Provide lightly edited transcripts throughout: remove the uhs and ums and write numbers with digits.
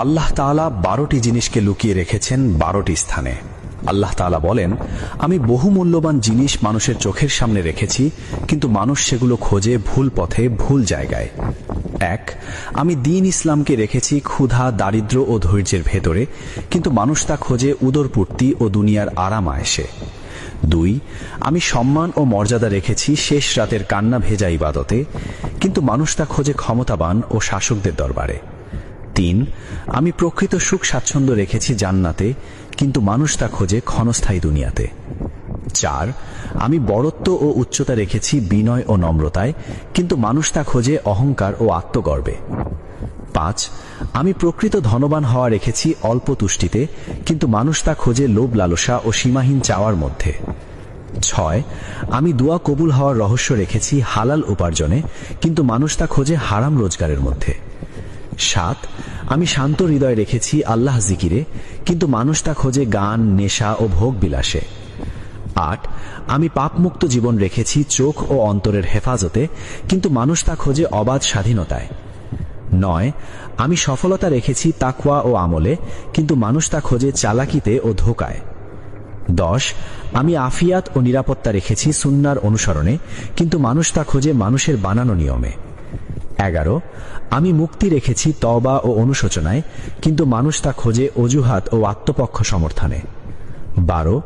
আল্লাহ তাআলা 12টি জিনিসকে লুকিয়ে রেখেছেন 12টি স্থানে। আল্লাহ তাআলা বলেন, আমি বহু মূল্যবান জিনিস মানুষের চোখের সামনে রেখেছি, কিন্তু মানুষ সেগুলো খোঁজে ভুল পথে, ভুল জায়গায়। 1, আমি দ্বীন ইসলামকে রেখেছি ক্ষুধা, দারিদ্র্য ও ধৈর্যের ভেতরে, কিন্তু মানুষ তা খোঁজে উদরপূর্তি ও দুনিয়ার আরাম আয়েশে। 2, আমি সম্মান ও মর্যাদা রেখেছি শেষ রাতের কান্না ভেজা ইবাদতে, কিন্তু মানুষ তা খোঁজে ক্ষমতাবান ও শাসকদের দরবারে। 3, আমি প্রকৃত সুখ স্বাচ্ছন্দ্য রেখেছি জান্নাতে, কিন্তু মানুষ তা খোঁজে ক্ষণস্থায়ী দুনিয়াতে। 4, আমি বড়ত্ব ও উচ্চতা রেখেছি বিনয় ও নম্রতায়, কিন্তু মানুষ তা খোঁজে অহংকার ও আত্মগর্বে। 5, আমি প্রকৃত ধনবান হওয়া রেখেছি অল্প তুষ্টিতে, কিন্তু মানুষ তা খোঁজে লোভ লালসা ও সীমাহীন চাওয়ার মধ্যে। 6, আমি দোয়া কবুল হওয়ার রহস্য রেখেছি হালাল উপার্জনে, কিন্তু মানুষ তা খোঁজে হারাম রোজগারের মধ্যে। 7, আমি শান্ত হৃদয় রেখেছি আল্লাহ জিকিরে, কিন্তু মানুষ তা খোঁজে গান, নেশা ও ভোগ বিলাসে। 8, আমি পাপমুক্ত জীবন রেখেছি চোখ ও অন্তরের হেফাজতে, কিন্তু মানুষ তা খোঁজে অবাধ স্বাধীনতায়। 9, আমি সফলতা রেখেছি তাকওয়া ও আমলে, কিন্তু মানুষ তা খোঁজে চালাকিতে ও ধোঁকায়। 10, আমি আফিয়াত ও নিরাপত্তা রেখেছি সুন্নাহর অনুসরণে, কিন্তু মানুষ তা খোঁজে মানুষের বানানো নিয়মে। 11, আমি মুক্তি রেখেছি তওবা ও অনুশোচনায়, কিন্তু মানুষ তা খোঁজে অজুহাত ও আত্মপক্ষ সমর্থনে। 12,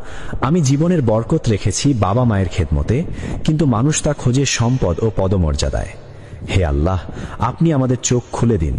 আমি জীবনের বরকত রেখেছি বাবা মায়ের খেদমতে, কিন্তু মানুষ তা খোঁজে সম্পদ ও পদমর্যাদায়। হে আল্লাহ, আপনি আমাদের চোখ খুলে দিন।